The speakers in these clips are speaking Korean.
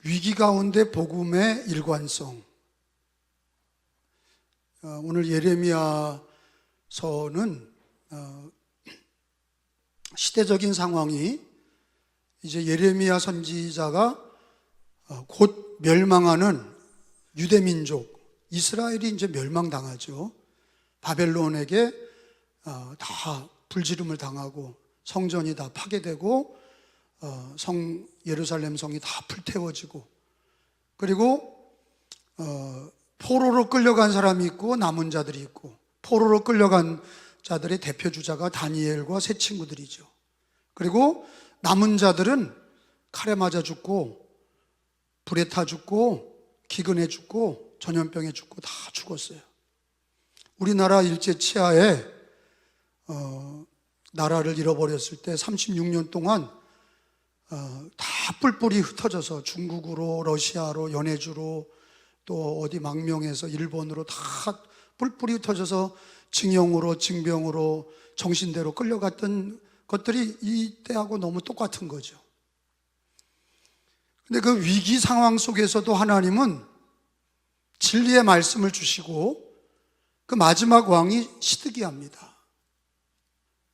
위기 가운데 복음의 일관성. 오늘 예레미야서는 시대적인 상황이 이제 예레미야 선지자가 곧 멸망하는 유대민족 이스라엘이 이제 멸망당하죠. 바벨론에게 다 불지름을 당하고 성전이 다 파괴되고 예루살렘 성이 다 불태워지고, 그리고 포로로 끌려간 사람이 있고 남은 자들이 있고, 포로로 끌려간 자들의 대표 주자가 다니엘과 세 친구들이죠. 그리고 남은 자들은 칼에 맞아 죽고 불에 타 죽고 기근에 죽고 전염병에 죽고 다 죽었어요. 우리나라 일제 치하에 나라를 잃어버렸을 때 36년 동안 다 뿔뿔이 흩어져서 중국으로, 러시아로, 연해주로, 또 어디 망명해서 일본으로 다 뿔뿔이 흩어져서 징용으로, 징병으로, 정신대로 끌려갔던 것들이 이때하고 너무 똑같은 거죠. 근데 그 위기 상황 속에서도 하나님은 진리의 말씀을 주시고 그 마지막 왕이 시드기야입니다.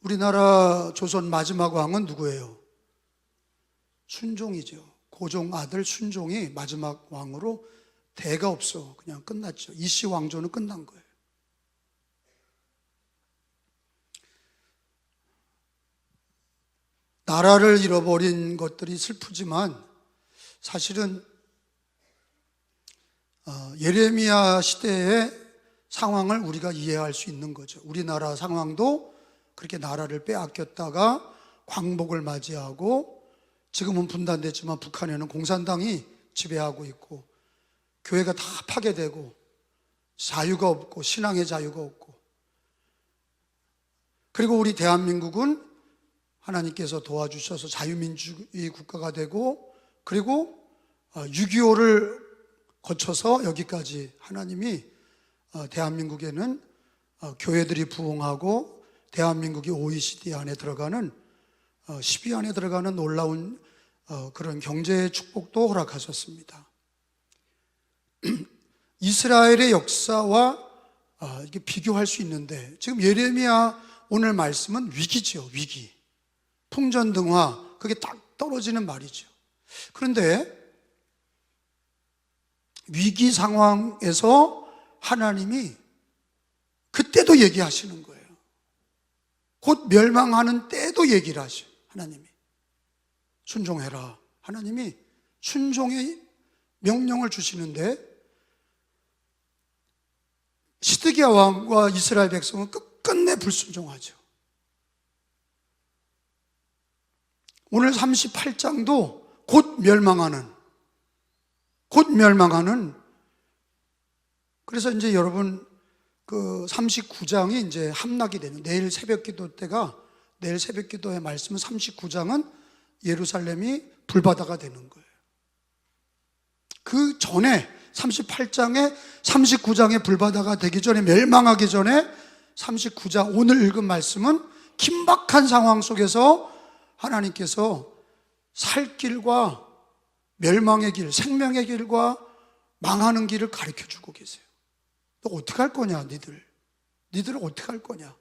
우리나라 조선 마지막 왕은 누구예요? 순종이죠. 고종 아들 순종이 마지막 왕으로 대가 없어 그냥 끝났죠. 이씨 왕조는 끝난 거예요. 나라를 잃어버린 것들이 슬프지만 사실은 예레미야 시대의 상황을 우리가 이해할 수 있는 거죠. 우리나라 상황도 그렇게 나라를 빼앗겼다가 광복을 맞이하고, 지금은 분단됐지만 북한에는 공산당이 지배하고 있고, 교회가 다 파괴되고, 자유가 없고, 신앙의 자유가 없고, 그리고 우리 대한민국은 하나님께서 도와주셔서 자유민주주의 국가가 되고, 그리고 6.25를 거쳐서 여기까지 하나님이 대한민국에는 교회들이 부흥하고 대한민국이 OECD 안에 들어가는 10위 안에 들어가는 놀라운 그런 경제 축복도 허락하셨습니다. 이스라엘의 역사와 이게 비교할 수 있는데, 지금 예레미야 오늘 말씀은 위기죠. 위기, 풍전등화, 그게 딱 떨어지는 말이죠. 그런데 위기 상황에서 하나님이 그때도 얘기하시는 거예요. 곧 멸망하는 때도 얘기를 하셔요. 하나님이 순종해라. 하나님이 순종의 명령을 주시는데, 시드기야 왕과 이스라엘 백성은 끝끝내 불순종하죠. 오늘 38장도 곧 멸망하는, 그래서 이제 여러분 그 39장이 이제 함락이 되는, 내일 새벽 기도 때가, 내일 새벽 기도의 말씀은 39장은 예루살렘이 불바다가 되는 거예요. 그 전에 38장에 39장의 불바다가 되기 전에, 멸망하기 전에 39장 오늘 읽은 말씀은 긴박한 상황 속에서 하나님께서 살 길과 멸망의 길, 생명의 길과 망하는 길을 가르쳐 주고 계세요. 너 어떻게 할 거냐, 니들은 어떻게 할 거냐.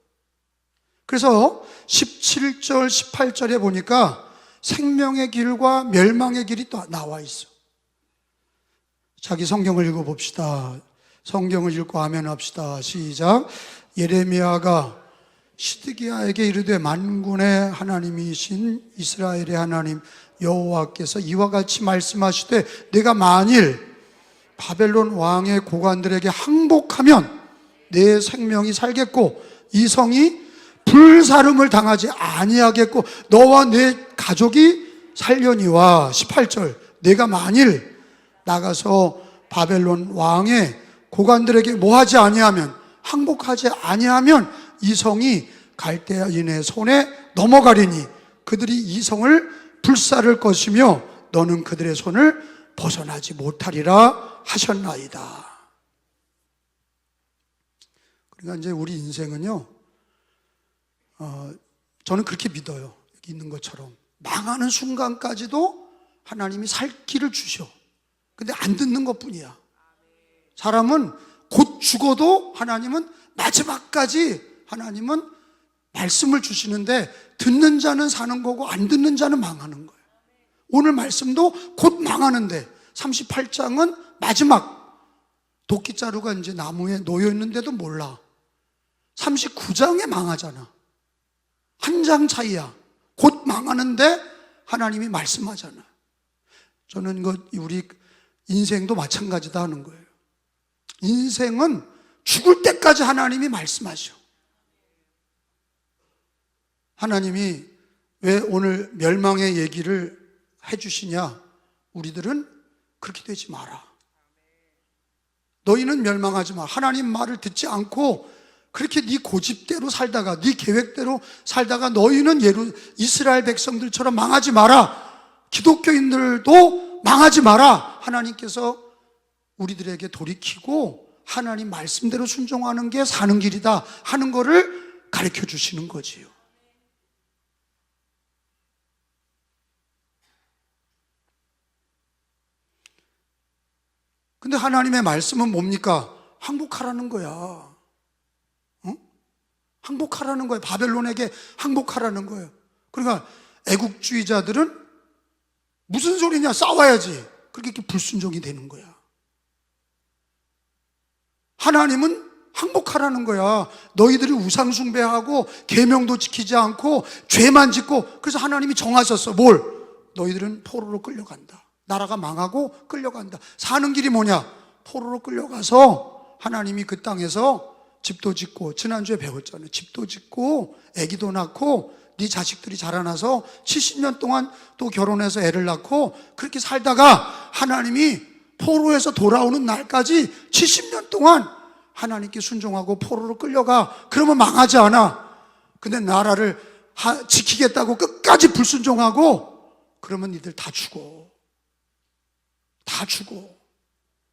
그래서 17절 18절에 보니까 생명의 길과 멸망의 길이 또 나와 있어. 자기 성경을 읽어봅시다. 성경을 읽고 아멘 합시다. 시작. 예레미야가 시드기야에게 이르되, 만군의 하나님이신 이스라엘의 하나님 여호와께서 이와 같이 말씀하시되, 내가 만일 바벨론 왕의 고관들에게 항복하면 내 생명이 살겠고 이 성이 불사름을 당하지 아니하겠고 너와 내 가족이 살려니와. 18절, 내가 만일 나가서 바벨론 왕의 고관들에게 뭐하지 아니하면, 항복하지 아니하면 이 성이 갈대아인의 손에 넘어가리니 그들이 이 성을 불사를 것이며 너는 그들의 손을 벗어나지 못하리라 하셨나이다. 그러니까 이제 우리 인생은요, 저는 그렇게 믿어요. 여기 있는 것처럼 망하는 순간까지도 하나님이 살 길을 주셔. 근데 안 듣는 것뿐이야. 사람은 곧 죽어도 하나님은 마지막까지 하나님은 말씀을 주시는데 듣는 자는 사는 거고 안 듣는 자는 망하는 거예요. 오늘 말씀도 곧 망하는데 38장은 마지막 도끼자루가 이제 나무에 놓여 있는데도 몰라. 39장에 망하잖아. 한 장 차이야. 곧 망하는데 하나님이 말씀하잖아. 저는 우리 인생도 마찬가지다 하는 거예요. 인생은 죽을 때까지 하나님이 말씀하셔. 하나님이 왜 오늘 멸망의 얘기를 해주시냐? 우리들은 그렇게 되지 마라. 너희는 멸망하지 마. 하나님 말을 듣지 않고 그렇게 네 고집대로 살다가 네 계획대로 살다가 너희는 이스라엘 백성들처럼 망하지 마라. 기독교인들도 망하지 마라. 하나님께서 우리들에게 돌이키고 하나님 말씀대로 순종하는 게 사는 길이다 하는 거를 가르쳐 주시는 거지요. 근데 하나님의 말씀은 뭡니까? 항복하라는 거야. 항복하라는 거예요. 바벨론에게 항복하라는 거예요. 그러니까 애국주의자들은 무슨 소리냐? 싸워야지. 그렇게 불순종이 되는 거야. 하나님은 항복하라는 거야. 너희들이 우상 숭배하고 계명도 지키지 않고 죄만 짓고, 그래서 하나님이 정하셨어. 뭘? 너희들은 포로로 끌려간다. 나라가 망하고 끌려간다. 사는 길이 뭐냐? 포로로 끌려가서 하나님이 그 땅에서 집도 짓고, 지난주에 배웠잖아요. 집도 짓고 아기도 낳고 네 자식들이 자라나서 70년 동안 또 결혼해서 애를 낳고 그렇게 살다가 하나님이 포로에서 돌아오는 날까지 70년 동안 하나님께 순종하고 포로로 끌려가. 그러면 망하지 않아. 근데 나라를 지키겠다고 끝까지 불순종하고 그러면 니들 다 죽어. 다 죽어.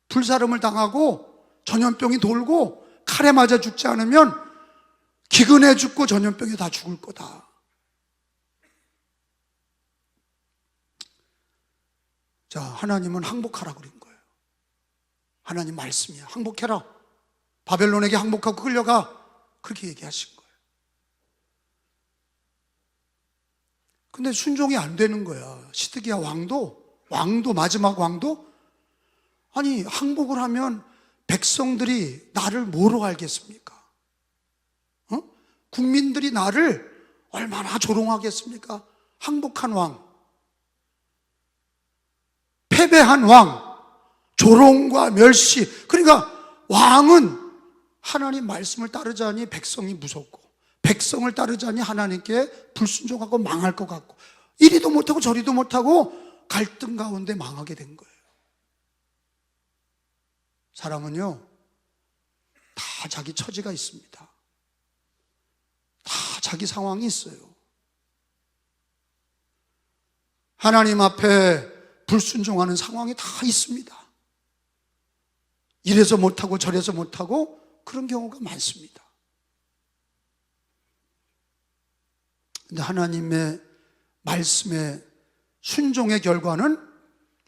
불사름을 당하고 전염병이 돌고 칼에 맞아 죽지 않으면 기근에 죽고 전염병에 다 죽을 거다. 자, 하나님은 항복하라 그린 거예요. 하나님 말씀이야. 항복해라. 바벨론에게 항복하고 끌려가. 그렇게 얘기하신 거예요. 근데 순종이 안 되는 거야. 시드기야 왕도 마지막 왕도 아니 항복을 하면 백성들이 나를 뭐로 알겠습니까? 국민들이 나를 얼마나 조롱하겠습니까? 항복한 왕, 패배한 왕, 조롱과 멸시. 그러니까 왕은 하나님 말씀을 따르자니 백성이 무섭고, 백성을 따르자니 하나님께 불순종하고 망할 것 같고, 이리도 못하고 저리도 못하고 갈등 가운데 망하게 된 거예요. 사람은요, 다 자기 처지가 있습니다. 다 자기 상황이 있어요. 하나님 앞에 불순종하는 상황이 다 있습니다. 이래서 못하고 저래서 못하고 그런 경우가 많습니다. 근데 하나님의 말씀의 순종의 결과는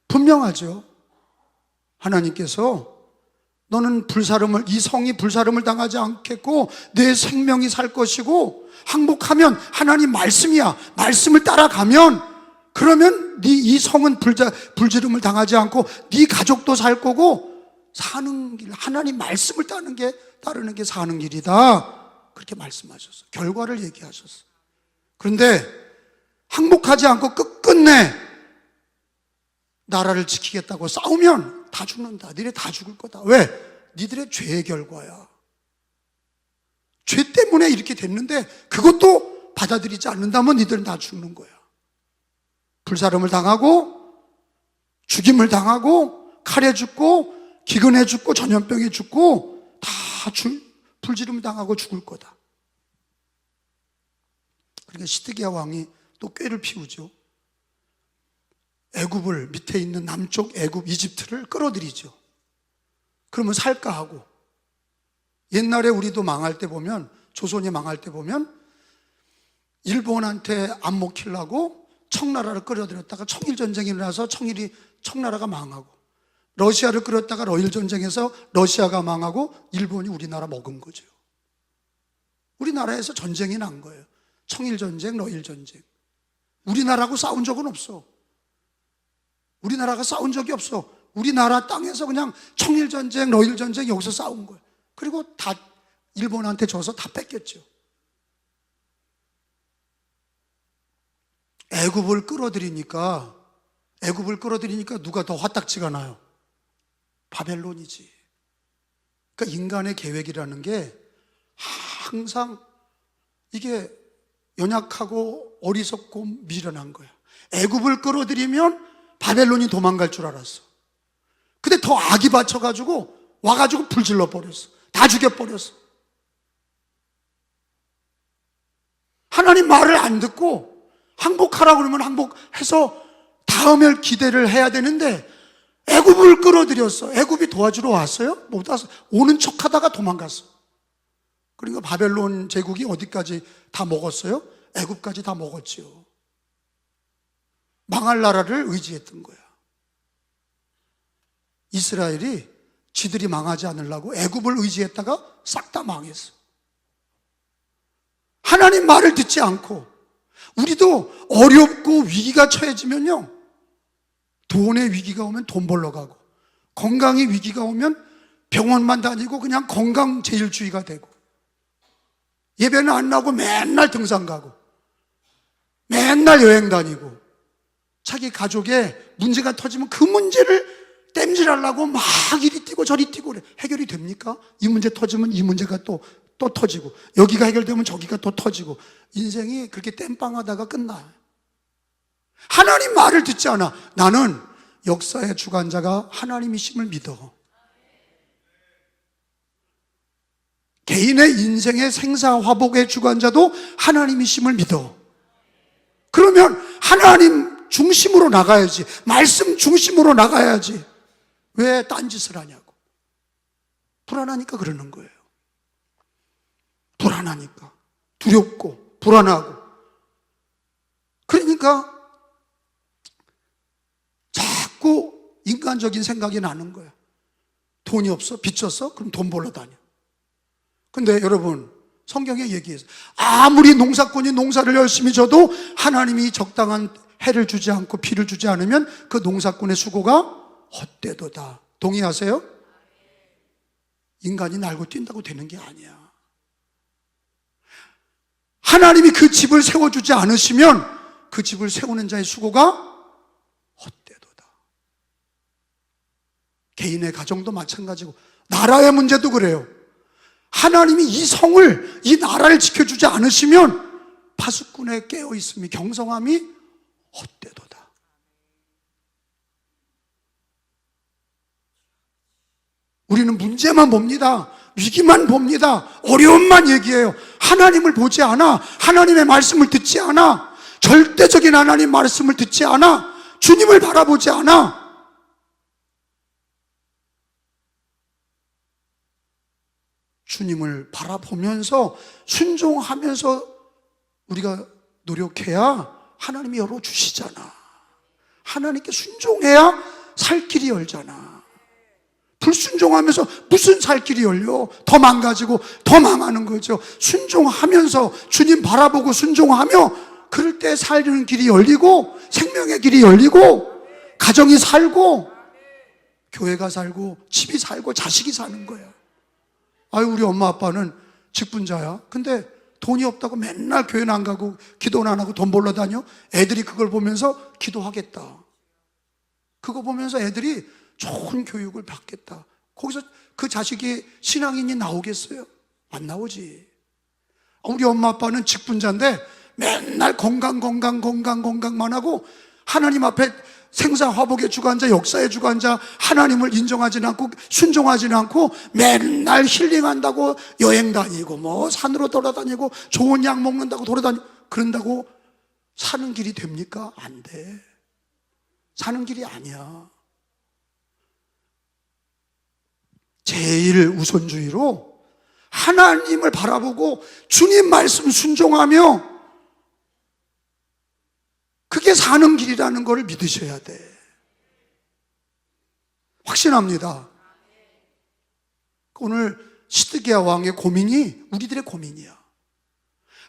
분명하죠. 하나님께서 너는 이 성이 불사름을 당하지 않겠고 내 생명이 살 것이고, 항복하면 하나님 말씀이야. 말씀을 따라가면, 그러면 이 성은 불지름을 당하지 않고 네 가족도 살 거고, 사는 길, 하나님 말씀을 따르는 게 사는 길이다. 그렇게 말씀하셨어. 결과를 얘기하셨어. 그런데 항복하지 않고 끝끝내 나라를 지키겠다고 싸우면 다 죽는다. 니네 다 죽을 거다. 왜? 니들의 죄의 결과야. 죄 때문에 이렇게 됐는데 그것도 받아들이지 않는다면 니들은 다 죽는 거야. 불사름을 당하고 죽임을 당하고 칼에 죽고 기근에 죽고 전염병에 죽고 다 불지름 당하고 죽을 거다. 그러니까 시드기야 왕이 또 꾀를 피우죠. 애굽을, 밑에 있는 남쪽 애굽 이집트를 끌어들이죠. 그러면 살까 하고, 옛날에 우리도 망할 때 보면, 조선이 망할 때 보면 일본한테 안 먹히려고 청나라를 끌어들였다가 청일전쟁이 일어나서 청나라가 망하고, 러시아를 끌었다가 러일 전쟁에서 러시아가 망하고 일본이 우리나라 먹은 거죠. 우리나라에서 전쟁이 난 거예요. 청일 전쟁, 러일 전쟁. 우리나라하고 싸운 적은 없어. 우리나라가 싸운 적이 없어. 우리나라 땅에서 그냥 청일 전쟁, 러일 전쟁 여기서 싸운 거예요. 그리고 다 일본한테 져서 다 뺏겼죠. 애굽을 끌어들이니까 누가 더 화딱지가 나요? 바벨론이지. 그러니까 인간의 계획이라는 게 항상 이게 연약하고 어리석고 미련한 거야. 애굽을 끌어들이면 바벨론이 도망갈 줄 알았어. 근데 더 악이 받쳐가지고 와가지고 불질러 버렸어. 다 죽여버렸어. 하나님 말을 안 듣고 항복하라고 그러면 항복해서 다음을 기대를 해야 되는데 애굽을 끌어들였어. 애굽이 도와주러 왔어요? 못 왔어. 오는 척하다가 도망갔어. 그러니까 바벨론 제국이 어디까지 다 먹었어요? 애굽까지 다 먹었지요. 망할 나라를 의지했던 거야. 이스라엘이 지들이 망하지 않으려고 애굽을 의지했다가 싹 다 망했어. 하나님 말을 듣지 않고 우리도 어렵고 위기가 처해지면요, 돈의 위기가 오면 돈 벌러 가고, 건강의 위기가 오면 병원만 다니고 그냥 건강제일주의가 되고, 예배는 안 나오고 맨날 등산 가고 맨날 여행 다니고, 자기 가족에 문제가 터지면 그 문제를 땜질하려고 막 이리 뛰고 저리 뛰고 그래. 해결이 됩니까? 이 문제 터지면 이 문제가 또 터지고, 여기가 해결되면 저기가 또 터지고, 인생이 그렇게 땜빵하다가 끝나. 하나님 말을 듣지 않아. 나는 역사의 주관자가 하나님이심을 믿어. 개인의 인생의 생사화복의 주관자도 하나님이심을 믿어. 그러면 하나님 중심으로 나가야지. 말씀 중심으로 나가야지. 왜 딴짓을 하냐고. 불안하니까 그러는 거예요. 불안하니까. 두렵고 불안하고. 그러니까 자꾸 인간적인 생각이 나는 거야. 돈이 없어? 빚졌어? 그럼 돈 벌러 다녀. 근데 여러분, 성경에 얘기해서 아무리 농사꾼이 농사를 열심히 져도 하나님이 적당한 해를 주지 않고 비를 주지 않으면 그 농사꾼의 수고가 헛되도다. 동의하세요? 인간이 날고 뛴다고 되는 게 아니야. 하나님이 그 집을 세워주지 않으시면 그 집을 세우는 자의 수고가 헛되도다. 개인의 가정도 마찬가지고 나라의 문제도 그래요. 하나님이 이 성을, 이 나라를 지켜주지 않으시면 파수꾼의 깨어있음이, 경성함이 헛되도다. 우리는 문제만 봅니다. 위기만 봅니다. 어려움만 얘기해요. 하나님을 보지 않아. 하나님의 말씀을 듣지 않아. 절대적인 하나님 말씀을 듣지 않아. 주님을 바라보지 않아. 주님을 바라보면서 순종하면서 우리가 노력해야 하나님이 열어주시잖아. 하나님께 순종해야 살 길이 열잖아. 불순종하면서 무슨 살 길이 열려? 더 망가지고 더 망하는 거죠. 순종하면서 주님 바라보고 순종하며 그럴 때 살리는 길이 열리고 생명의 길이 열리고 가정이 살고 교회가 살고 집이 살고 자식이 사는 거야. 아유, 우리 엄마 아빠는 직분자야. 근데 돈이 없다고 맨날 교회는 안 가고 기도는 안 하고 돈 벌러 다녀. 애들이 그걸 보면서 기도하겠다. 그거 보면서 애들이 좋은 교육을 받겠다. 거기서 그 자식이 신앙인이 나오겠어요? 안 나오지. 우리 엄마 아빠는 직분자인데 맨날 건강만 하고 하나님 앞에 생사화복의 주관자, 역사의 주관자 하나님을 인정하지는 않고 순종하지는 않고 맨날 힐링한다고 여행 다니고 뭐 산으로 돌아다니고 좋은 약 먹는다고 돌아다니고 그런다고 사는 길이 됩니까? 안 돼. 사는 길이 아니야. 제일 우선주의로 하나님을 바라보고 주님 말씀 순종하며 그게 사는 길이라는 걸 믿으셔야 돼. 확신합니다. 오늘 시드기야 왕의 고민이 우리들의 고민이야.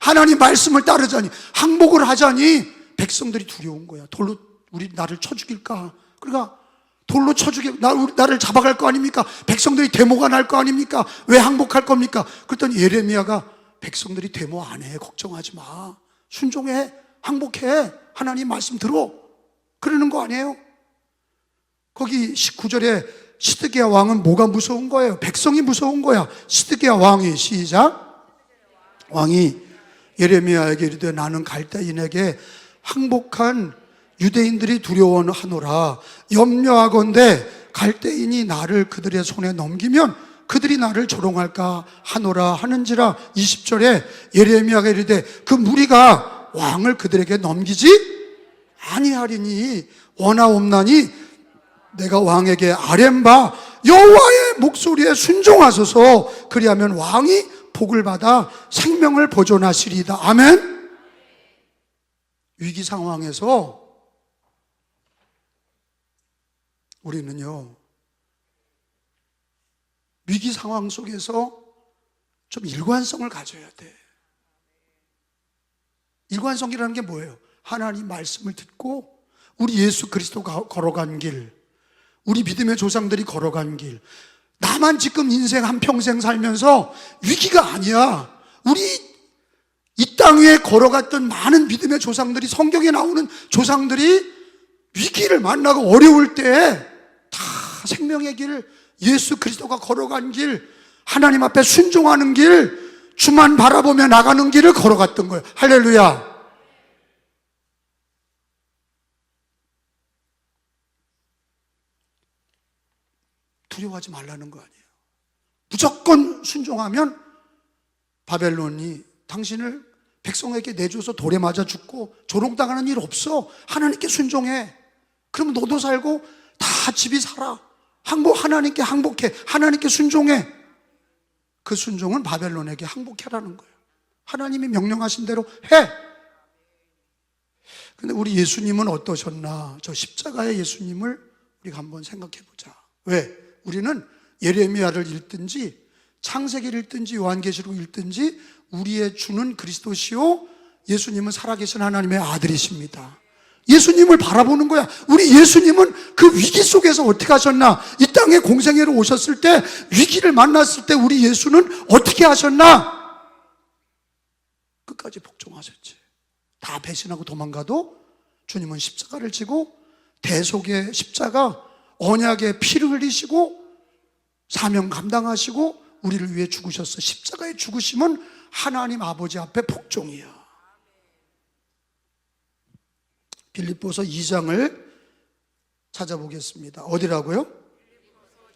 하나님 말씀을 따르자니, 항복을 하자니 백성들이 두려운 거야. 돌로 나를 쳐 죽일까? 그러니까 돌로 쳐 나를 잡아갈 거 아닙니까? 백성들이 데모가 날 거 아닙니까? 왜 항복할 겁니까? 그랬더니 예레미야가 백성들이 데모 안 해. 걱정하지 마. 순종해. 항복해. 하나님 말씀 들어. 그러는 거 아니에요? 거기 19절에 시드기야 왕은 뭐가 무서운 거예요? 백성이 무서운 거야. 시드기야 왕이, 시작. 왕이 예레미야에게 이르되 나는 갈대인에게 항복한 유대인들이 두려워하노라. 염려하건대 갈대인이 나를 그들의 손에 넘기면 그들이 나를 조롱할까 하노라 하는지라. 20절에 예레미야가 이르되 그 무리가 왕을 그들에게 넘기지 아니하리니 원하옵나니 내가 왕에게 아뢰바 여호와의 목소리에 순종하소서. 그리하면 왕이 복을 받아 생명을 보존하시리이다. 아멘. 위기 상황에서 우리는요, 위기 상황 속에서 좀 일관성을 가져야 돼. 일관성이라는 게 뭐예요? 하나님 말씀을 듣고 우리 예수 그리스도가 걸어간 길, 우리 믿음의 조상들이 걸어간 길, 나만 지금 인생 한평생 살면서 위기가 아니야. 우리 이 땅 위에 걸어갔던 많은 믿음의 조상들이, 성경에 나오는 조상들이 위기를 만나고 어려울 때 다 생명의 길, 예수 그리스도가 걸어간 길, 하나님 앞에 순종하는 길, 주만 바라보며 나가는 길을 걸어갔던 거예요. 할렐루야. 두려워하지 말라는 거 아니에요. 무조건 순종하면 바벨론이 당신을 백성에게 내줘서 돌에 맞아 죽고 조롱당하는 일 없어. 하나님께 순종해. 그럼 너도 살고 다 집이 살아. 하나님께 항복해. 하나님께 순종해. 그 순종은 바벨론에게 항복해라는 거예요. 하나님이 명령하신 대로 해. 근데 우리 예수님은 어떠셨나? 저 십자가의 예수님을 우리가 한번 생각해 보자. 왜? 우리는 예레미야를 읽든지 창세기를 읽든지 요한계시록을 읽든지 우리의 주는 그리스도시요 예수님은 살아계신 하나님의 아들이십니다. 예수님을 바라보는 거야. 우리 예수님은 그 위기 속에서 어떻게 하셨나? 이 땅에 공생애로 오셨을 때, 위기를 만났을 때 우리 예수는 어떻게 하셨나? 끝까지 복종하셨지. 다 배신하고 도망가도 주님은 십자가를 지고 대속의 십자가, 언약의 피를 흘리시고 사명 감당하시고 우리를 위해 죽으셨어. 십자가의 죽으심은 하나님 아버지 앞에 복종이야. 빌립보서 2장을 찾아보겠습니다. 어디라고요?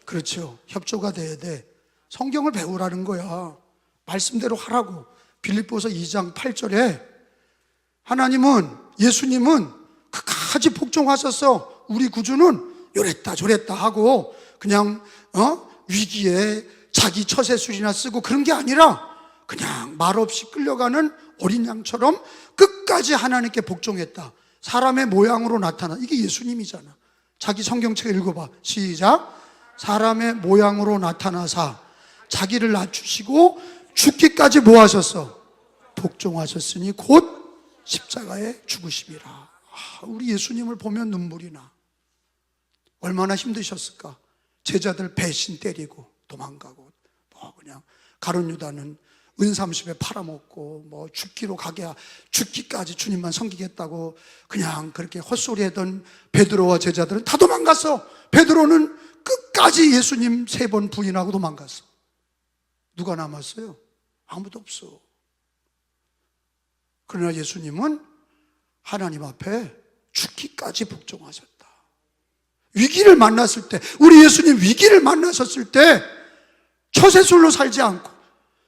그렇죠. 협조가 돼야 돼. 성경을 배우라는 거야. 말씀대로 하라고. 빌립보서 2장 8절에 하나님은, 예수님은 끝까지 복종하셨어. 우리 구주는 요랬다 저랬다 하고 그냥 위기에 자기 처세술이나 쓰고 그런 게 아니라 그냥 말없이 끌려가는 어린 양처럼 끝까지 하나님께 복종했다. 사람의 모양으로 나타나. 이게 예수님이잖아. 자기 성경책 읽어봐. 시작. 사람의 모양으로 나타나사 자기를 낮추시고 죽기까지 뭐 하셨어? 복종하셨으니 곧 십자가에 죽으심이라. 우리 예수님을 보면 눈물이 나. 얼마나 힘드셨을까? 제자들 배신 때리고 도망가고 그냥 가룟 유다는 은삼십에 팔아먹고 죽기로 가게야 죽기까지 주님만 섬기겠다고 그냥 그렇게 헛소리하던 베드로와 제자들은 다 도망갔어. 베드로는 끝까지 예수님 3번 부인하고 도망갔어. 누가 남았어요? 아무도 없어. 그러나 예수님은 하나님 앞에 죽기까지 복종하셨다. 위기를 만났을 때, 우리 예수님 위기를 만나셨을 때 처세술로 살지 않고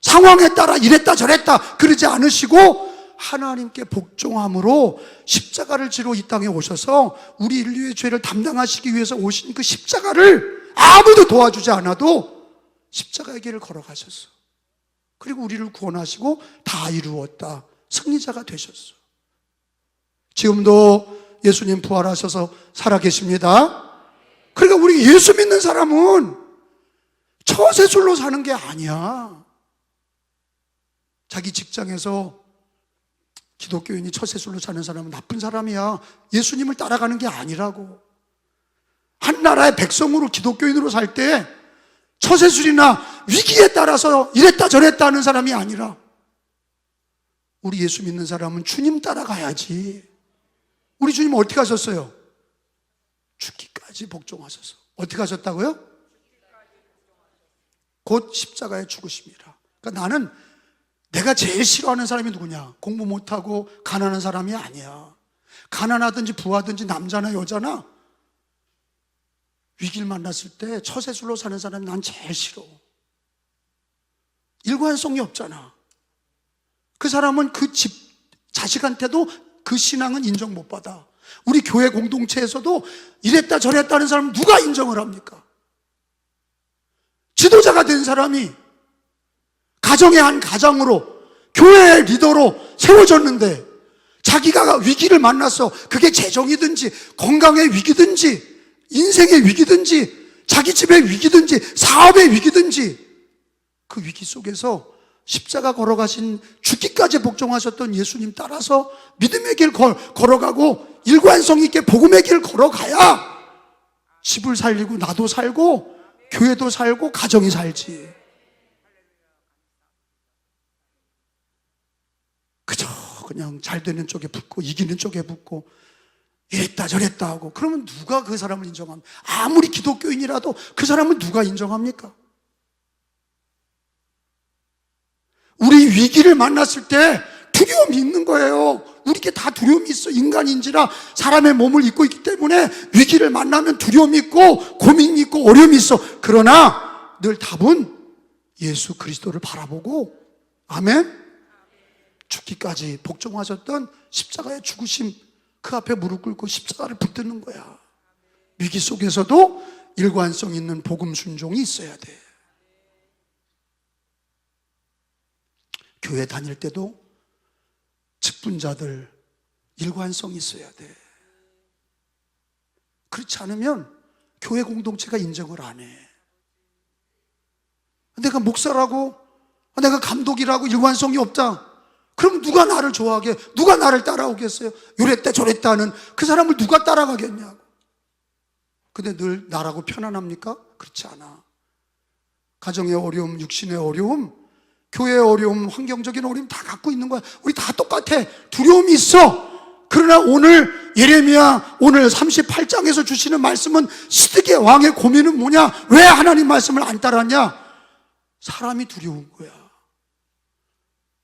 상황에 따라 이랬다 저랬다 그러지 않으시고 하나님께 복종함으로 십자가를 지러 이 땅에 오셔서 우리 인류의 죄를 담당하시기 위해서 오신 그 십자가를 아무도 도와주지 않아도 십자가의 길을 걸어가셨어. 그리고 우리를 구원하시고 다 이루었다. 승리자가 되셨어. 지금도 예수님 부활하셔서 살아계십니다. 그러니까 우리 예수 믿는 사람은 처세술로 사는 게 아니야. 자기 직장에서 기독교인이 처세술로 사는 사람은 나쁜 사람이야. 예수님을 따라가는 게 아니라고. 한 나라의 백성으로 기독교인으로 살 때 처세술이나 위기에 따라서 이랬다 저랬다 하는 사람이 아니라 우리 예수 믿는 사람은 주님 따라가야지. 우리 주님 어떻게 하셨어요? 죽기까지 복종하셔서. 어떻게 하셨다고요? 곧 십자가에 죽으심이라. 그러니까 나는 내가 제일 싫어하는 사람이 누구냐? 공부 못하고 가난한 사람이 아니야. 가난하든지 부하든지 남자나 여자나 위기를 만났을 때 처세술로 사는 사람이 난 제일 싫어. 일관성이 없잖아. 그 사람은 그 자식한테도 그 신앙은 인정 못 받아. 우리 교회 공동체에서도 이랬다 저랬다 하는 사람은 누가 인정을 합니까? 지도자가 된 사람이 가정의 한 가장으로 교회의 리더로 세워졌는데 자기가 위기를 만났어. 그게 재정이든지 건강의 위기든지 인생의 위기든지 자기 집의 위기든지 사업의 위기든지 그 위기 속에서 십자가 걸어가신 죽기까지 복종하셨던 예수님 따라서 믿음의 길 걸어가고 일관성 있게 복음의 길 걸어가야 집을 살리고 나도 살고 교회도 살고 가정이 살지. 그저 그냥 잘 되는 쪽에 붙고 이기는 쪽에 붙고 이랬다 저랬다 하고 그러면 누가 그 사람을 인정합니까? 아무리 기독교인이라도 그 사람은 누가 인정합니까? 우리 위기를 만났을 때 두려움이 있는 거예요. 우리께 다 두려움이 있어. 인간인지라 사람의 몸을 입고 있기 때문에 위기를 만나면 두려움이 있고 고민이 있고 어려움이 있어. 그러나 늘 답은 예수 그리스도를 바라보고 아멘? 죽기까지 복종하셨던 십자가의 죽으심, 그 앞에 무릎 꿇고 십자가를 붙드는 거야. 위기 속에서도 일관성 있는 복음 순종이 있어야 돼. 교회 다닐 때도 직분자들 일관성이 있어야 돼. 그렇지 않으면 교회 공동체가 인정을 안 해. 내가 목사라고, 내가 감독이라고 일관성이 없다. 그럼 누가 나를 좋아하게, 누가 나를 따라오겠어요? 요랬다 저랬다 하는 그 사람을 누가 따라가겠냐고. 근데 늘 나라고 편안합니까? 그렇지 않아. 가정의 어려움, 육신의 어려움, 교회의 어려움, 환경적인 어려움 다 갖고 있는 거야. 우리 다 똑같아. 두려움이 있어. 그러나 오늘 예레미야 오늘 38장에서 주시는 말씀은 시드기야 왕의 고민은 뭐냐? 왜 하나님 말씀을 안 따랐냐? 사람이 두려운 거야.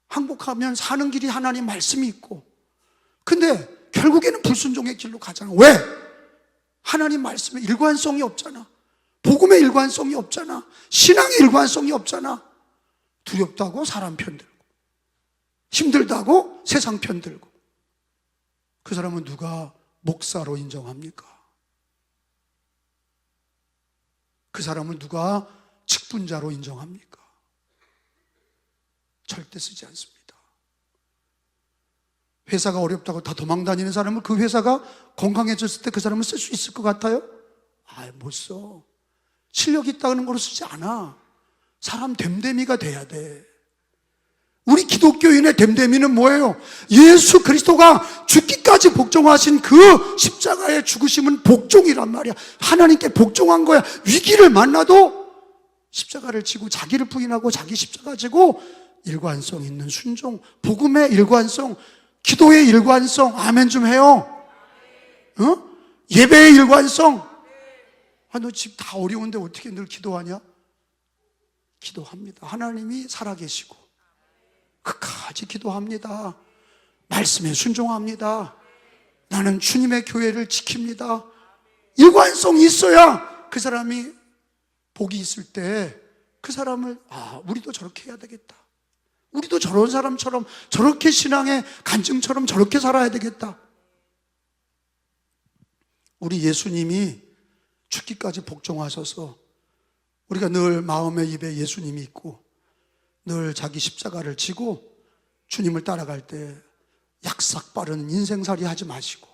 항복하면 사는 길이 하나님 말씀이 있고, 근데 결국에는 불순종의 길로 가잖아. 왜? 하나님 말씀에 일관성이 없잖아. 복음의 일관성이 없잖아. 신앙의 일관성이 없잖아. 두렵다고 사람 편들고, 힘들다고 세상 편들고. 그 사람은 누가 목사로 인정합니까? 그 사람은 누가 직분자로 인정합니까? 절대 쓰지 않습니다. 회사가 어렵다고 다 도망다니는 사람을 그 회사가 건강해졌을 때 그 사람을 쓸 수 있을 것 같아요? 못 써. 실력 있다는 걸로 쓰지 않아. 사람 됨됨이가 돼야 돼. 우리 기독교인의 됨됨이는 뭐예요? 예수 그리스도가 죽기까지 복종하신 그 십자가의 죽으심은 복종이란 말이야. 하나님께 복종한 거야. 위기를 만나도 십자가를 지고 자기를 부인하고 자기 십자가 지고 일관성 있는 순종, 복음의 일관성, 기도의 일관성. 아멘 좀 해요. 예배의 일관성. 너 집 다 어려운데 어떻게 늘 기도하냐? 기도합니다. 하나님이 살아계시고 끝까지 기도합니다. 말씀에 순종합니다. 나는 주님의 교회를 지킵니다. 일관성이 있어야 그 사람이 복이 있을 때 그 사람을 우리도 저렇게 해야 되겠다. 우리도 저런 사람처럼 저렇게 신앙의 간증처럼 저렇게 살아야 되겠다. 우리 예수님이 죽기까지 복종하셔서 우리가 늘 마음의 입에 예수님이 있고 늘 자기 십자가를 지고 주님을 따라갈 때 약삭 빠른 인생살이 하지 마시고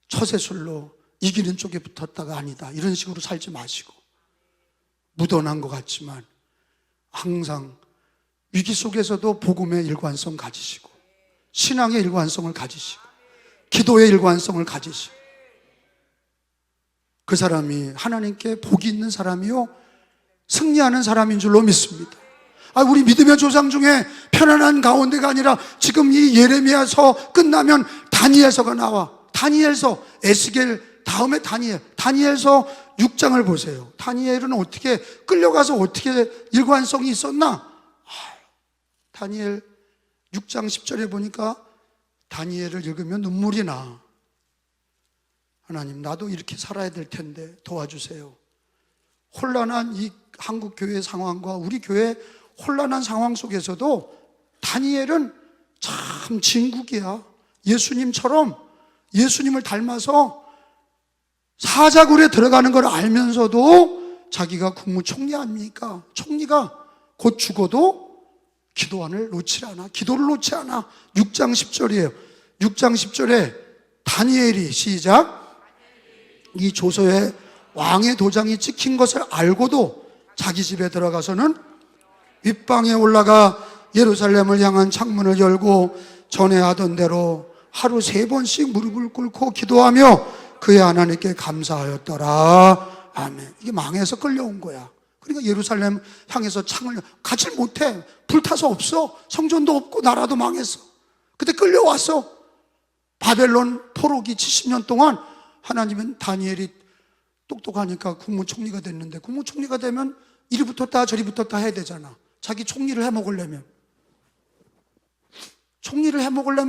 처세술로 이기는 쪽에 붙었다가 아니다, 이런 식으로 살지 마시고, 묻어난 것 같지만 항상 위기 속에서도 복음의 일관성 가지시고, 신앙의 일관성을 가지시고, 기도의 일관성을 가지시고, 그 사람이 하나님께 복이 있는 사람이요 승리하는 사람인 줄로 믿습니다. 우리 믿음의 조상 중에 편안한 가운데가 아니라 지금 이 예레미야서 끝나면 다니엘서가 나와. 다니엘서, 에스겔 다음에 다니엘서 6장을 보세요. 다니엘은 어떻게 끌려가서 어떻게 일관성이 있었나? 다니엘 6장 10절에 보니까 다니엘을 읽으면 눈물이 나. 하나님, 나도 이렇게 살아야 될 텐데 도와주세요. 혼란한 이 한국 교회 상황과 우리 교회 혼란한 상황 속에서도 다니엘은 참 진국이야. 예수님처럼, 예수님을 닮아서 사자굴에 들어가는 걸 알면서도 자기가 국무총리 아닙니까? 총리가 곧 죽어도 기도를 놓지 않아. 기도를 놓지 않아. 6장 10절이에요. 6장 10절에 다니엘이, 시작, 이 조서에 왕의 도장이 찍힌 것을 알고도 자기 집에 들어가서는 윗방에 올라가 예루살렘을 향한 창문을 열고 전에 하던 대로 하루 3번씩 무릎을 꿇고 기도하며 그의 하나님께 감사하였더라. 아멘. 이게 망해서 끌려온 거야. 그러니까 예루살렘 향해서 창을 가지 못해. 불타서 없어. 성전도 없고 나라도 망했어. 그때 끌려왔어. 바벨론 포로기 70년 동안 하나님은 다니엘이 똑똑하니까 국무총리가 됐는데, 국무총리가 되면 이리 붙었다 저리 붙었다 해야 되잖아. 자기 총리를 해먹으려면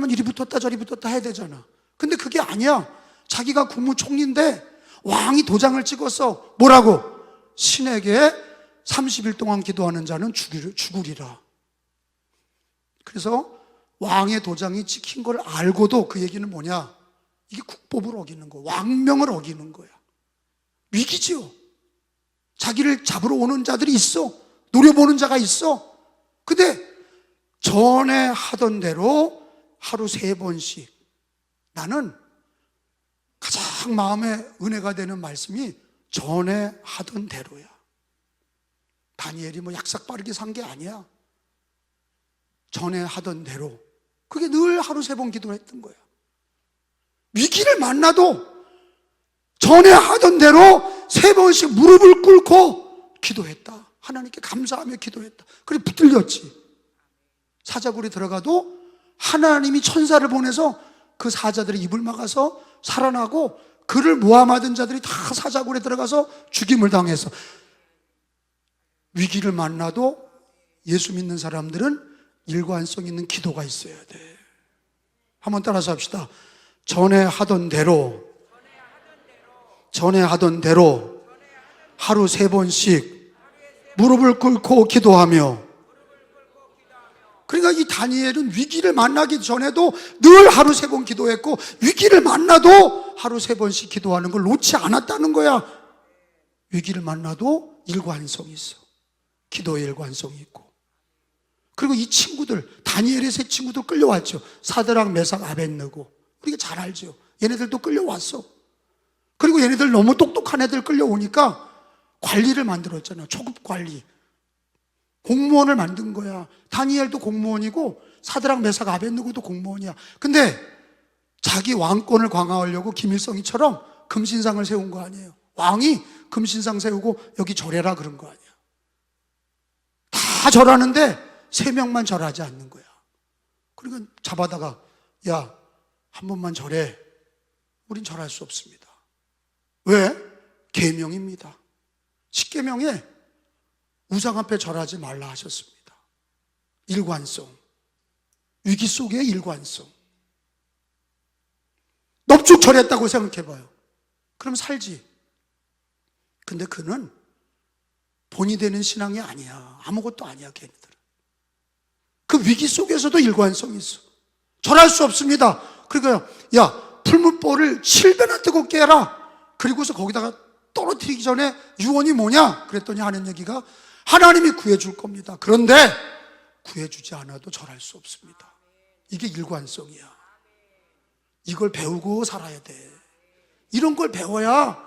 이리 붙었다 저리 붙었다 해야 되잖아. 근데 그게 아니야. 자기가 국무총리인데 왕이 도장을 찍었어. 뭐라고? 신에게 30일 동안 기도하는 자는 죽으리라. 그래서 왕의 도장이 찍힌 걸 알고도, 그 얘기는 뭐냐? 이게 국법을 어기는 거, 왕명을 어기는 거야. 위기지요. 자기를 잡으러 오는 자들이 있어. 노려보는 자가 있어. 근데 전에 하던 대로 하루 3번씩, 나는 가장 마음에 은혜가 되는 말씀이 전에 하던 대로야. 다니엘이 뭐 약삭 빠르게 산 게 아니야. 전에 하던 대로. 그게 늘 하루 3번 기도했던 거야. 위기를 만나도 전에 하던 대로 3번씩 무릎을 꿇고 기도했다. 하나님께 감사하며 기도했다. 그래 붙들렸지. 사자굴에 들어가도 하나님이 천사를 보내서 그 사자들의 입을 막아서 살아나고, 그를 모함하던 자들이 다 사자굴에 들어가서 죽임을 당해서. 위기를 만나도 예수 믿는 사람들은 일관성 있는 기도가 있어야 돼. 한번 따라서 합시다. 전에 하던 대로 하루 3번씩 무릎을 꿇고 기도하며. 그러니까 이 다니엘은 위기를 만나기 전에도 늘 하루 3번 기도했고, 위기를 만나도 하루 3번씩 기도하는 걸 놓지 않았다는 거야. 위기를 만나도 일관성이 있어. 기도의 일관성이 있고. 그리고 이 친구들, 다니엘의 3 친구도 끌려왔죠. 사드락, 메삭, 아벳느고. 우리가 잘 알죠. 얘네들도 끌려왔어. 그리고 얘네들 너무 똑똑한 애들 끌려오니까 관리를 만들었잖아. 초급 관리. 공무원을 만든 거야. 다니엘도 공무원이고 사드락, 메삭, 아벳느고도 공무원이야. 근데 자기 왕권을 강화하려고 김일성이처럼 금신상을 세운 거 아니에요. 왕이 금신상 세우고 여기 절해라 그런 거 아니야. 다 절하는데 3명만 절하지 않는 거야. 그러니까 잡아다가, 야, 한 번만 절해. 우린 절할 수 없습니다. 왜? 계명입니다. 10계명에 우상 앞에 절하지 말라 하셨습니다. 일관성. 위기 속의 일관성. 넙죽 절했다고 생각해봐요. 그럼 살지. 근데 그는 본이 되는 신앙이 아니야. 아무것도 아니야, 걔네들은. 그 위기 속에서도 일관성이 있어. 절할 수 없습니다. 그러니까, 야, 풀무볼을 7배나 뜨겁게 해라. 그리고서 거기다가 떨어뜨리기 전에 유언이 뭐냐? 그랬더니 하는 얘기가, 하나님이 구해줄 겁니다. 그런데 구해주지 않아도 절할 수 없습니다. 이게 일관성이야. 이걸 배우고 살아야 돼. 이런 걸 배워야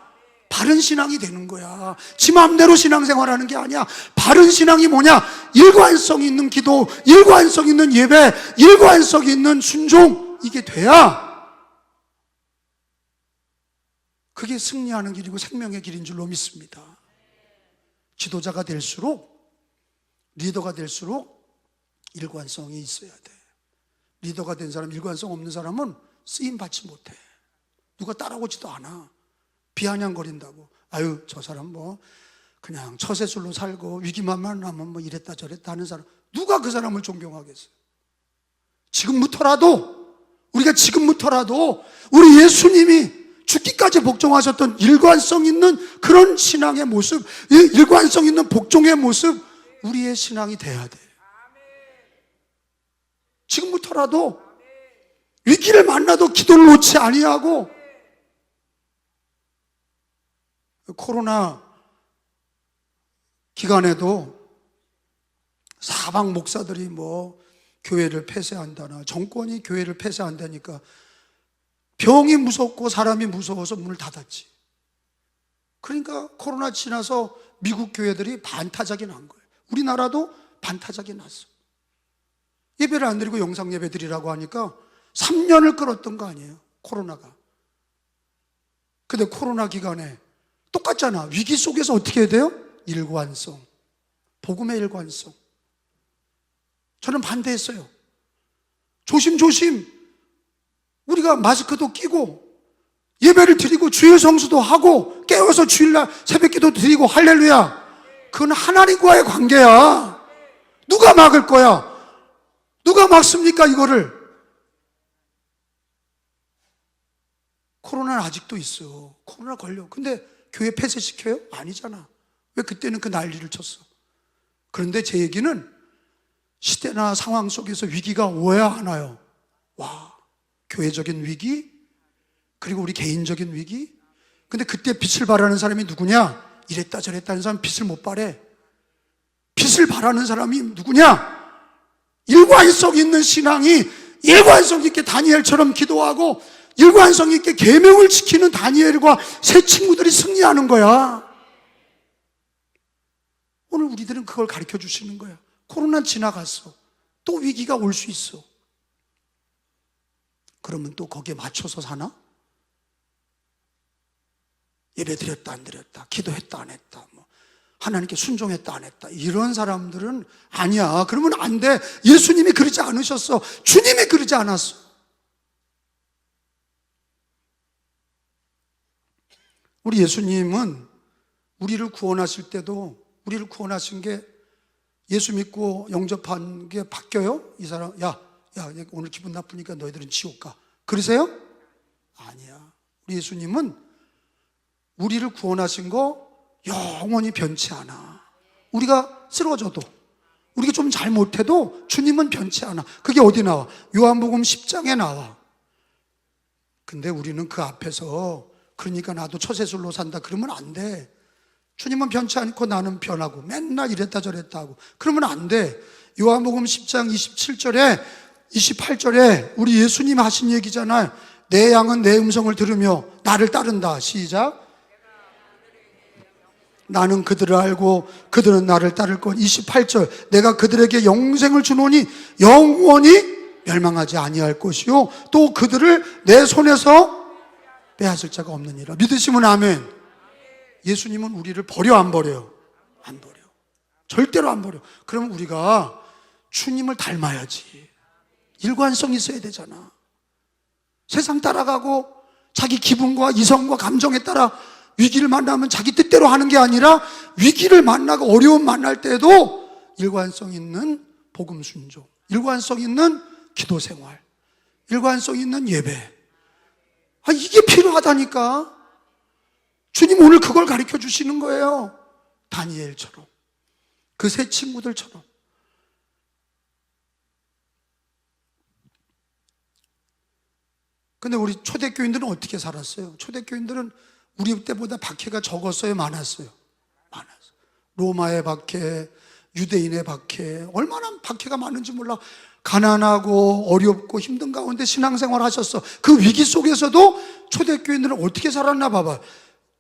바른 신앙이 되는 거야. 지 마음대로 신앙생활하는 게 아니야. 바른 신앙이 뭐냐? 일관성 있는 기도, 일관성 있는 예배, 일관성 있는 순종, 이게 돼야 그게 승리하는 길이고 생명의 길인 줄로 믿습니다. 지도자가 될수록, 리더가 될수록 일관성이 있어야 돼. 리더가 된 사람, 일관성 없는 사람은 쓰임 받지 못해. 누가 따라오지도 않아. 비아냥거린다고. 아유, 저 사람 뭐 그냥 처세술로 살고 위기만 만나면 뭐 이랬다 저랬다 하는 사람, 누가 그 사람을 존경하겠어요? 우리가 지금부터라도 우리 예수님이 죽기까지 복종하셨던 일관성 있는 그런 신앙의 모습, 일관성 있는 복종의 모습, 우리의 신앙이 돼야 돼. 지금부터라도 위기를 만나도 기도를 놓지 아니하고, 코로나 기간에도 사방 목사들이 뭐 교회를 폐쇄한다나 정권이 교회를 폐쇄한다니까 병이 무섭고 사람이 무서워서 문을 닫았지. 그러니까 코로나 지나서 미국 교회들이 반타작이 난 거예요. 우리나라도 반타작이 났어. 예배를 안 드리고 영상 예배 드리라고 하니까 3년을 끌었던 거 아니에요, 코로나가. 근데 코로나 기간에 똑같잖아. 위기 속에서 어떻게 해야 돼요? 일관성, 복음의 일관성. 저는 반대했어요. 조심조심 우리가 마스크도 끼고 예배를 드리고 주일 성수도 하고 깨워서 주일날 새벽기도 드리고 할렐루야. 그건 하나님과의 관계야. 누가 막을 거야? 누가 막습니까 이거를? 코로나는 아직도 있어. 코로나 걸려. 근데 교회 폐쇄시켜요? 아니잖아. 왜 그때는 그 난리를 쳤어? 그런데 제 얘기는 시대나 상황 속에서 위기가 오야 하나요? 와, 교회적인 위기, 그리고 우리 개인적인 위기. 근데 그때 빛을 발하는 사람이 누구냐? 이랬다 저랬다 하는 사람 빛을 못 발해. 빛을 발하는 사람이 누구냐? 일관성 있는 신앙이 일관성 있게 다니엘처럼 기도하고 일관성 있게 계명을 지키는 다니엘과 세 친구들이 승리하는 거야. 오늘 우리들은 그걸 가르쳐 주시는 거야. 코로나는 지나갔어. 또 위기가 올 수 있어. 그러면 또 거기에 맞춰서 사나? 예배 드렸다 안 드렸다, 기도했다 안 했다, 뭐 하나님께 순종했다 안 했다, 이런 사람들은 아니야. 그러면 안 돼. 예수님이 그러지 않으셨어. 주님이 그러지 않았어. 우리 예수님은 우리를 구원하실 때도 우리를 구원하신 게 예수 믿고 영접한 게 바뀌어요? 이 사람, 야, 오늘 기분 나쁘니까 너희들은 지옥 가. 그러세요? 아니야. 우리 예수님은 우리를 구원하신 거 영원히 변치 않아. 우리가 쓰러져도, 우리가 좀 잘못해도 주님은 변치 않아. 그게 어디 나와? 요한복음 10장에 나와. 근데 우리는 그 앞에서 그러니까 나도 처세술로 산다 그러면 안 돼. 주님은 변치 않고 나는 변하고 맨날 이랬다 저랬다 하고 그러면 안 돼. 요한복음 10장 27절에 28절에 우리 예수님 하신 얘기잖아요. 내 양은 내 음성을 들으며 나를 따른다. 시작. 나는 그들을 알고 그들은 나를 따를 것. 28절, 내가 그들에게 영생을 주노니 영원히 멸망하지 아니할 것이요 또 그들을 내 손에서 빼앗을 자가 없느니라. 믿으시면 아멘. 예수님은 우리를 버려 안 버려요? 안 버려. 절대로 안 버려. 그럼 우리가 주님을 닮아야지. 일관성 있어야 되잖아. 세상 따라가고 자기 기분과 이성과 감정에 따라 위기를 만나면 자기 뜻대로 하는 게 아니라 위기를 만나고 어려움 만날 때도 일관성 있는 복음 순종, 일관성 있는 기도 생활, 일관성 있는 예배. 이게 필요하다니까. 주님 오늘 그걸 가르쳐 주시는 거예요. 다니엘처럼, 그 세 친구들처럼. 근데 우리 초대교인들은 어떻게 살았어요? 초대교인들은 우리 때보다 박해가 적었어요? 많았어요? 많았어요. 로마의 박해, 유대인의 박해, 얼마나 박해가 많은지 몰라. 가난하고 어렵고 힘든 가운데 신앙생활 하셨어. 그 위기 속에서도 초대교인들은 어떻게 살았나 봐봐.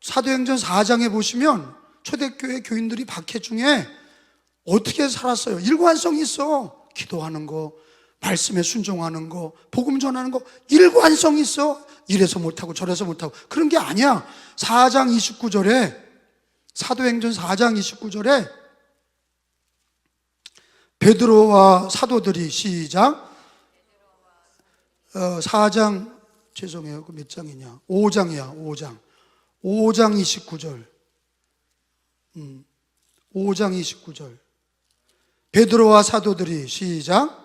사도행전 4장에 보시면 초대교회 교인들이 박해 중에 어떻게 살았어요? 일관성이 있어. 기도하는 거, 말씀에 순종하는 거, 복음 전하는 거, 일관성이 있어. 이래서 못하고 저래서 못하고 그런 게 아니야. 4장 29절에, 사도행전 4장 29절에 베드로와 사도들이, 시작, 4장, 죄송해요, 그 몇 장이냐, 5장이야 5장 29절, 5장 29절, 베드로와 사도들이, 시작,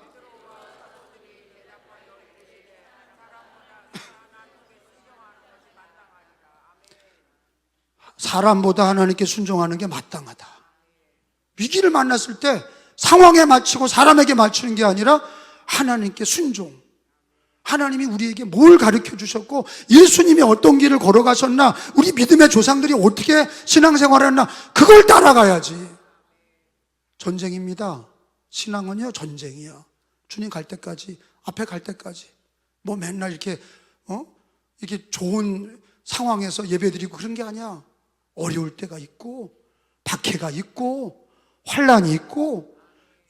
사람보다 하나님께 순종하는 게 마땅하다. 위기를 만났을 때 상황에 맞추고 사람에게 맞추는 게 아니라 하나님께 순종. 하나님이 우리에게 뭘 가르쳐 주셨고 예수님이 어떤 길을 걸어가셨나, 우리 믿음의 조상들이 어떻게 신앙생활을 했나, 그걸 따라가야지. 전쟁입니다. 신앙은요, 전쟁이야. 주님 갈 때까지, 앞에 갈 때까지. 뭐 맨날 이렇게 이렇게 좋은 상황에서 예배드리고 그런 게 아니야. 어려울 때가 있고, 박해가 있고, 환란이 있고,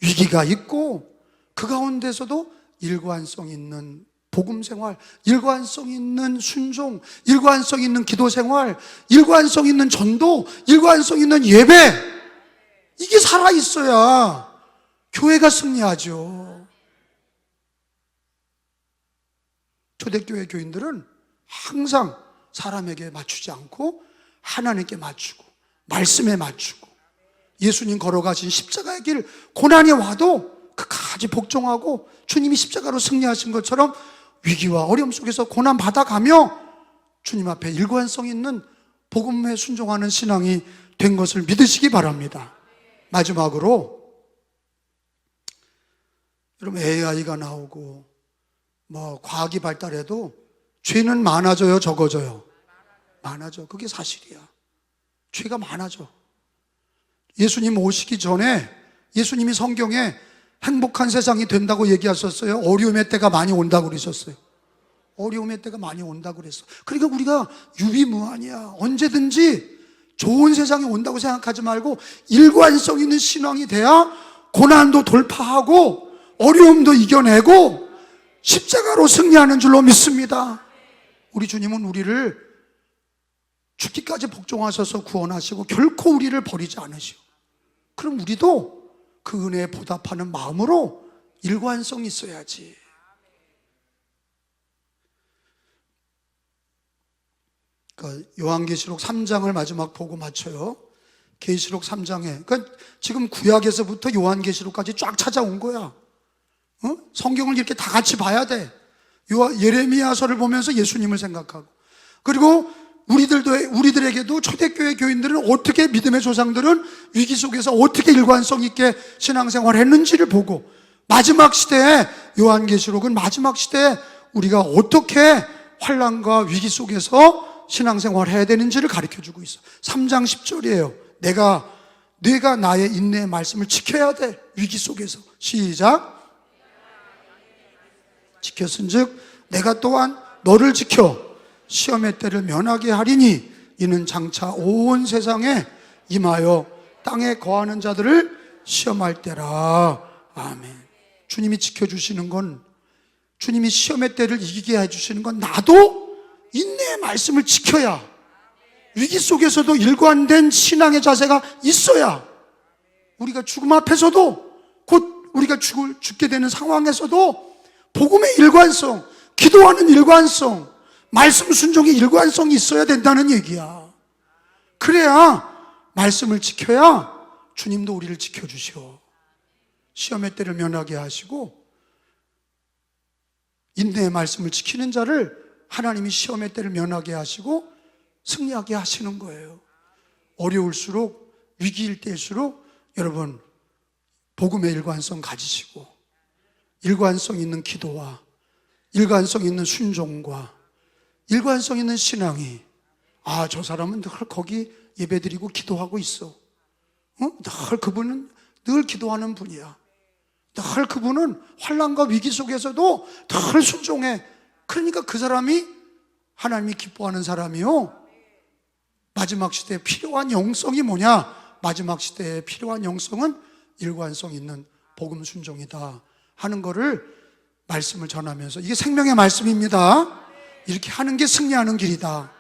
위기가 있고, 그 가운데서도 일관성 있는 복음 생활, 일관성 있는 순종, 일관성 있는 기도 생활, 일관성 있는 전도, 일관성 있는 예배, 이게 살아있어야 교회가 승리하죠. 초대교회 교인들은 항상 사람에게 맞추지 않고 하나님께 맞추고 말씀에 맞추고 예수님 걸어가신 십자가의 길, 고난이 와도 끝까지 복종하고 주님이 십자가로 승리하신 것처럼 위기와 어려움 속에서 고난 받아가며 주님 앞에 일관성 있는 복음에 순종하는 신앙이 된 것을 믿으시기 바랍니다. 마지막으로, 여러분, AI가 나오고 뭐 과학이 발달해도 죄는 많아져요, 적어져요? 많아져. 그게 사실이야. 죄가 많아져. 예수님 오시기 전에 예수님이 성경에 행복한 세상이 된다고 얘기하셨어요. 어려움의 때가 많이 온다고 그러셨어요. 어려움의 때가 많이 온다고 그랬어. 그러니까 우리가 유비무환이야. 언제든지 좋은 세상이 온다고 생각하지 말고 일관성 있는 신앙이 돼야 고난도 돌파하고 어려움도 이겨내고 십자가로 승리하는 줄로 믿습니다. 우리 주님은 우리를 죽기까지 복종하셔서 구원하시고 결코 우리를 버리지 않으시오. 그럼 우리도 그 은혜에 보답하는 마음으로 일관성이 있어야지. 그러니까 요한계시록 3장을 마지막 보고 맞춰요. 계시록 3장에, 그러니까 지금 구약에서부터 요한계시록까지 쫙 찾아온 거야. 성경을 이렇게 다 같이 봐야 돼. 예레미야서를 보면서 예수님을 생각하고, 그리고 우리들에게도 초대교회 교인들은 어떻게, 믿음의 조상들은 위기 속에서 어떻게 일관성 있게 신앙생활을 했는지를 보고, 마지막 시대에, 요한계시록은 마지막 시대에 우리가 어떻게 환난과 위기 속에서 신앙생활을 해야 되는지를 가르쳐주고 있어. 3장 10절이에요. 내가 나의 인내의 말씀을 지켜야 돼. 위기 속에서. 시작. 지켰은즉 내가 또한 너를 지켜 시험의 때를 면하게 하리니 이는 장차 온 세상에 임하여 땅에 거하는 자들을 시험할 때라. 아멘. 주님이 지켜주시는 건, 주님이 시험의 때를 이기게 해주시는 건 나도 인내의 말씀을 지켜야, 위기 속에서도 일관된 신앙의 자세가 있어야 우리가 죽음 앞에서도, 곧 우리가 죽게 되는 상황에서도 복음의 일관성, 기도하는 일관성, 말씀 순종의 일관성이 있어야 된다는 얘기야. 그래야, 말씀을 지켜야 주님도 우리를 지켜주셔. 시험의 때를 면하게 하시고 인내의 말씀을 지키는 자를 하나님이 시험의 때를 면하게 하시고 승리하게 하시는 거예요. 어려울수록, 위기일 때일수록 여러분 복음의 일관성 가지시고 일관성 있는 기도와 일관성 있는 순종과 일관성 있는 신앙이, 아, 저 사람은 늘 거기 예배드리고 기도하고 있어. 늘 그분은 늘 기도하는 분이야. 늘 그분은 환난과 위기 속에서도 늘 순종해. 그러니까 그 사람이 하나님이 기뻐하는 사람이요. 마지막 시대에 필요한 영성이 뭐냐? 마지막 시대에 필요한 영성은 일관성 있는 복음 순종이다 하는 거를 말씀을 전하면서, 이게 생명의 말씀입니다. 이렇게 하는 게 승리하는 길이다.